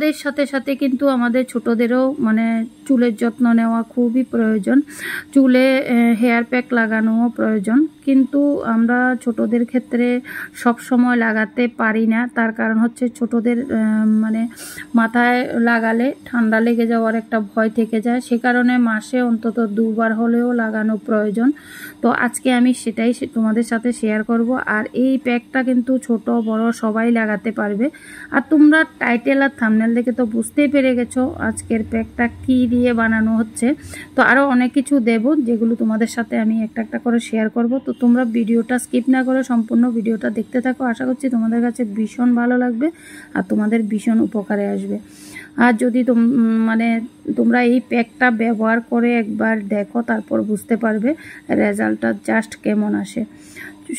বড়দের সাথে সাথে কিন্তু আমাদের ছোটদেরও মানে চুলের যত্ন নেওয়া খুবই প্রয়োজন। চুলে হেয়ার প্যাক লাগানোও প্রয়োজন, কিন্তু আমরা ছোটদের ক্ষেত্রে সব সময় লাগাতে পারি না। তার কারণ হচ্ছে ছোটদের মানে মাথায় লাগালে ঠান্ডা লেগে যাওয়ার একটা ভয় থেকে যায়, সে কারণে মাসে অন্তত 2 বার হলেও লাগানো প্রয়োজন। তো আজকে আমি সেটাই তোমাদের সাথে শেয়ার করব। আর এই প্যাকটা কিন্তু ছোট বড় সবাই লাগাতে পারবে। আর তোমরা টাইটেল আর থাম্বনেল দেখে তো বুঝতেই পেরে গেছো আজকের প্যাকটা কি দিয়ে বানানো হচ্ছে। তো আরও অনেক কিছু দেব যেগুলো তোমাদের সাথে আমি একটা একটা করে শেয়ার করব। তো তোমরা ভিডিওটা স্কিপ না করে সম্পূর্ণ ভিডিওটা দেখতে থাকো। আশা করছি তোমাদের কাছে ভীষণ ভালো লাগবে আর তোমাদের ভীষণ উপকারে আসবে। আর যদি মানে তোমরা এই প্যাকটা ব্যবহার করে একবার দেখো, তারপর বুঝতে পারবে রেজাল্টটা জাস্ট কেমন আসে।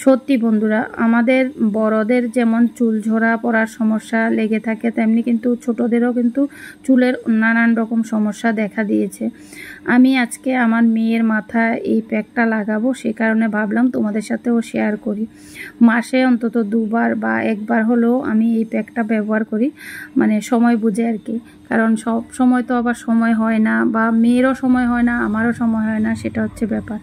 সত্যি বন্ধুরা, আমাদের বড়দের যেমন চুল ঝরা পড়ার সমস্যা লেগে থাকে, তেমনি কিন্তু ছোটদেরও কিন্তু চুলের নানান রকম সমস্যা দেখা দিয়েছে। আমি আজকে আমার মেয়ের মাথায় এই প্যাকটা লাগাবো, সে কারণে ভাবলাম তোমাদের সাথেও শেয়ার করি। মাসে অন্তত 2 বার বা 1 বার হলেও আমি এই প্যাকটা ব্যবহার করি, মানে সময় বুঝে আর কি। কারণ সব সময় তো আবার সময় হয় না, বা মেয়েরও সময় হয় না, আমারও সময় হয় না, সেটা হচ্ছে ব্যাপার।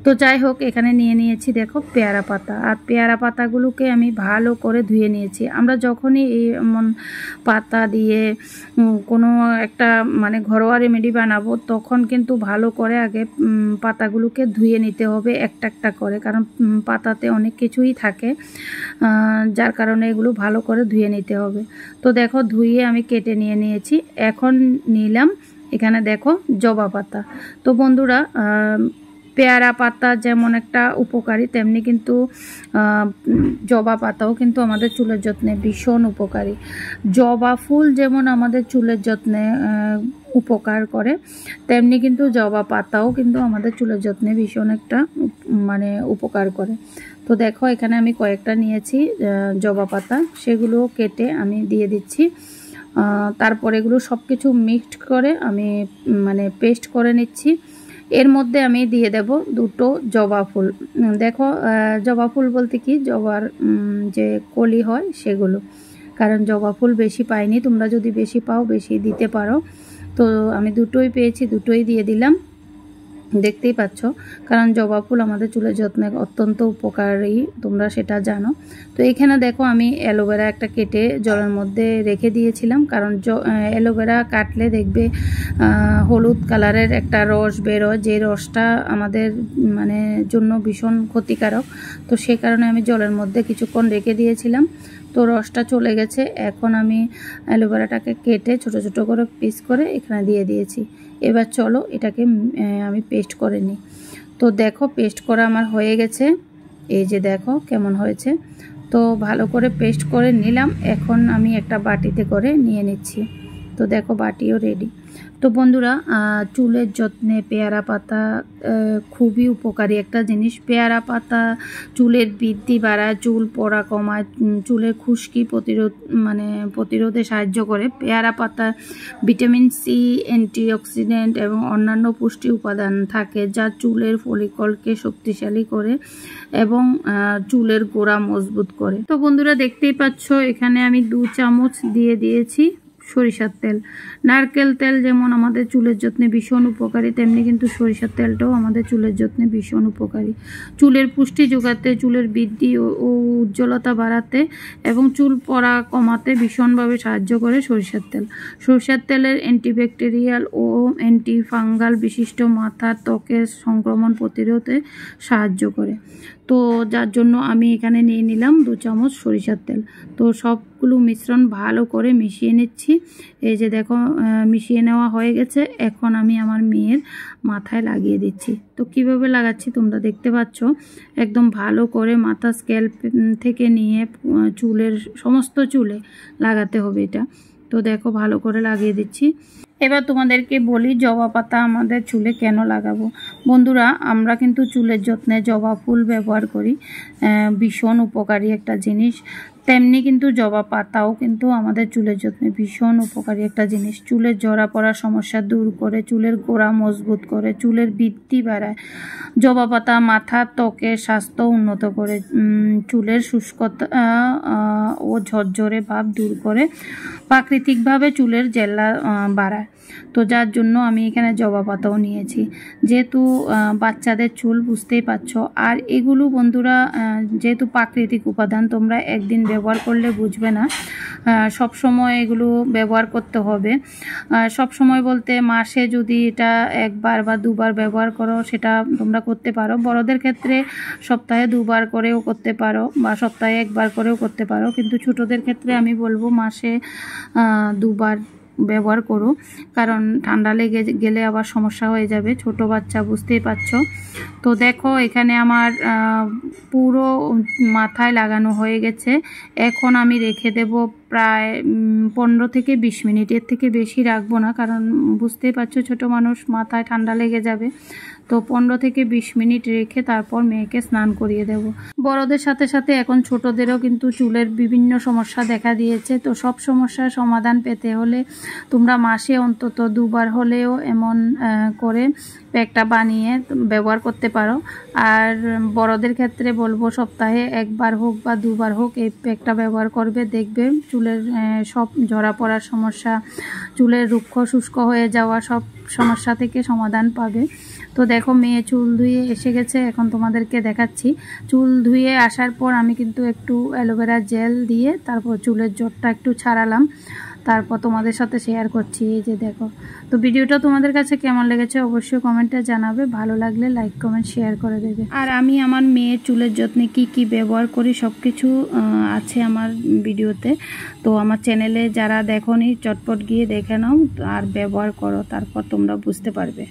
তো যাই হোক, এখানে নিয়ে নিয়েছি দেখো পেয়ারা পাতা। আর পেয়ারা পাতাগুলোকে আমি ভালো করে ধুয়ে নিয়েছি। আমরা যখনই এই এমন পাতা দিয়ে কোনো একটা মানে ঘরোয়া রেমেডি বানাবো, তখন কিন্তু ভালো করে আগে পাতাগুলোকে ধুয়ে নিতে হবে একটা একটা করে, কারণ পাতাতে অনেক কিছুই থাকে, যার কারণে এগুলো ভালো করে ধুয়ে নিতে হবে। তো দেখো ধুয়ে আমি কেটে নিয়ে নিয়েছি। এখন নিলাম এখানে দেখো জবা পাতা। তো বন্ধুরা, পেয়ারা পাতা যেমন একটা উপকারী, তেমনি কিন্তু জবা পাতাও কিন্তু আমাদের চুলের যত্নে ভীষণ উপকারী। জবা ফুল যেমন আমাদের চুলের যত্নে উপকার করে, তেমনি কিন্তু জবা পাতাও কিন্তু আমাদের চুলের যত্নে ভীষণ একটা মানে উপকার করে। তো দেখো এখানে আমি কয়েকটা নিয়েছি জবা পাতা, সেগুলো কেটে আমি দিয়ে দিচ্ছি। তারপর এগুলো সব কিছু মিক্সড করে আমি মানে পেস্ট করে নিচ্ছি। এর মধ্যে আমি দিয়ে দেব 2টো জবা ফুল। দেখো জবা ফুল বলতে কি, জবার যে কলি হয় সেগুলো, কারণ জবা ফুল বেশি পাইনি, তোমরা যদি বেশি পাও বেশি দিতে পারো। তো আমি 2টোই পেয়েছি, 2টোই দিয়ে দিলাম। দেখতেই পাচ্ছ, কারণ জবা ফুল আমাদের চুলের যত্নে অত্যন্ত উপকারী, তোমরা সেটা জানো। তো এখানে দেখো আমি অ্যালোভেরা একটা কেটে জলের মধ্যে রেখে দিয়েছিলাম, কারণ অ্যালোভেরা কাটলে দেখবে হলুদ কালারের একটা রস বেরোয়, যে রসটা আমাদের মানে জন্য ভীষণ ক্ষতিকারক। তো সেই কারণে আমি জলের মধ্যে কিছুক্ষণ রেখে দিয়েছিলাম। তো রসটা চলে গেছে। এখন আমি অ্যালোভেরাটাকে কেটে ছোট ছোট করে পিস করে এখানে দিয়ে দিয়েছি। এবার চলো এটাকে আমি পেস্ট করে নিই। তো দেখো পেস্ট করা আমার হয়ে গেছে, এই যে দেখো কেমন হয়েছে। তো ভালো করে পেস্ট করে নিলাম। এখন আমি একটা বাটিতে করে নিয়ে নিচ্ছি। তো দেখো বাটিও রেডি। তো বন্ধুরা, চুলের যত্নে পেয়ারা পাতা খুবই উপকারী একটা জিনিস। পেয়ারা পাতা চুলের বৃদ্ধি বাড়ায়, চুল পড়া কমায়, চুলের খুশকি প্রতিরোধে সাহায্য করে। পেয়ারা পাতা ভিটামিন সি, অ্যান্টিঅক্সিডেন্ট এবং অন্যান্য পুষ্টি উপাদান থাকে, যা চুলের ফলিকলকে শক্তিশালী করে এবং চুলের গোড়া মজবুত করে। তো বন্ধুরা দেখতেই পাচ্ছ, এখানে আমি 2 চামচ দিয়ে দিয়েছি সরিষার তেল। নারকেল তেল যেমন আমাদের চুলের যত্নে ভীষণ উপকারী, তেমনি কিন্তু সরিষার তেলটাও আমাদের চুলের যত্নে ভীষণ উপকারী। চুলের পুষ্টি যোগাতে, চুলের বৃদ্ধি ও উজ্জ্বলতা বাড়াতে এবং চুল পড়া কমাতে ভীষণভাবে সাহায্য করে সরিষার তেল। সরিষার তেলের অ্যান্টিব্যাকটেরিয়াল ও অ্যান্টিফাঙ্গাল বিশিষ্ট মাথার ত্বকের সংক্রমণ প্রতিরোধে সাহায্য করে। তো যার জন্য আমি এখানে নিয়ে নিলাম 2 চামচ সরিষার তেল। তো সবগুলো মিশ্রণ ভালো করে মিশিয়ে নিচ্ছি। এই যে দেখো মিশিয়ে নেওয়া হয়ে গেছে। এখন আমি আমার মেয়ের মাথায় লাগিয়ে দিচ্ছি। তো কিভাবে লাগাচ্ছি তোমরা দেখতে পাচ্ছ, একদম ভালো করে মাথা স্ক্যাল্প থেকে নিয়ে চুলের সমস্ত চুলে লাগাতে হবে এটা। তো দেখো ভালো করে লাগিয়ে দিচ্ছি। এবার তোমাদেরকে বলি জবা পাতা আমাদের চুলে কেন লাগাবো। বন্ধুরা, আমরা কিন্তু চুলের যত্নে জবা ফুল ব্যবহার করি, ভীষণ উপকারী একটা জিনিস। তেমনি কিন্তু জবা পাতাও কিন্তু আমাদের চুলের যত্নে ভীষণ উপকারী একটা জিনিস। চুলের ঝরা পড়ার সমস্যা দূর করে, চুলের গোড়া মজবুত করে, চুলের বৃদ্ধি বাড়ায়। জবা পাতা মাথার ত্বকের স্বাস্থ্য উন্নত করে, চুলের শুষ্কতা ও ঝরঝরে ভাব দূর করে, প্রাকৃতিকভাবে চুলের জেল্লা বাড়ায়। তো যার জন্য আমি এখানে জবা পাতাও নিয়েছি, যেহেতু বাচ্চাদের চুল বুঝতেই পারছো। আর এগুলো বন্ধুরা যেহেতু প্রাকৃতিক উপাদান, তোমরা একদিন ব্যবহার করলে বুঝবে না, সব সময় এগুলো ব্যবহার করতে হবে। সব সময় বলতে মাসে যদি এটা একবার বা দুবার ব্যবহার করো সেটা তোমরা করতে পারো। বড়দের ক্ষেত্রে সপ্তাহে দুবার করেও করতে পারো বা সপ্তাহে একবার করেও করতে পারো, কিন্তু ছোটদের ক্ষেত্রে আমি বলবো মাসে দুবার ব্যবহার করো, কারণ ঠান্ডা লেগে গেলে আবার সমস্যা হয়ে যাবে, ছোট বাচ্চা বুঝতেই পারছো। তো দেখো এখানে আমার পুরো মাথায় লাগানো হয়ে গেছে। এখন আমি রেখে দেব প্রায় 15 থেকে 20 মিনিট, এর থেকে বেশি রাখবো না, কারণ বুঝতেই পারছো ছোট মানুষ, মাথায় ঠান্ডা লেগে যাবে। তো 15 থেকে 20 মিনিট রেখে তারপর মেয়েকে স্নান করিয়ে দেব। বড়দের সাথে সাথে এখন ছোটদেরও কিন্তু চুলের বিভিন্ন সমস্যা দেখা দিয়েছে। তো সব সমস্যার সমাধান পেতে হলে তোমরা মাসে অন্তত দুবার হলেও এমন করে প্যাকটা বানিয়ে ব্যবহার করতে পারো। আর বড়দের ক্ষেত্রে বলবো সপ্তাহে একবার হোক বা দুবার হোক এই প্যাকটা ব্যবহার করবে, দেখবে চুলের সব ঝরা পড়ার সমস্যা, চুলের রুক্ষ শুষ্ক হয়ে যাওয়া সব সমস্যা থেকে সমাধান পাবে। তো দেখো মেয়ে চুল ধুয়ে এসে গেছে, এখন তোমাদেরকে দেখাচ্ছি। চুল ধুয়ে আসার পর আমি কিন্তু একটু অ্যালোভেরা জেল দিয়ে তারপর চুলের জটটা একটু ছাড়ালাম, তারপর তোমাদের সাথে শেয়ার করছি। এই যে দেখো। তো ভিডিওটা তোমাদের কাছে কেমন লেগেছে অবশ্যই কমেন্টে জানাবে, ভালো লাগলে লাইক কমেন্ট শেয়ার করে দেবে। আর আমি আমার মেয়ের চুলের যত্নে কি কি ব্যবহার করি সব কিছু আছে আমার ভিডিওতে। তো আমার চ্যানেলে যারা দেখোনি চটপট গিয়ে দেখে নাও আর ব্যবহার করো, তারপর তোমরা বুঝতে পারবে।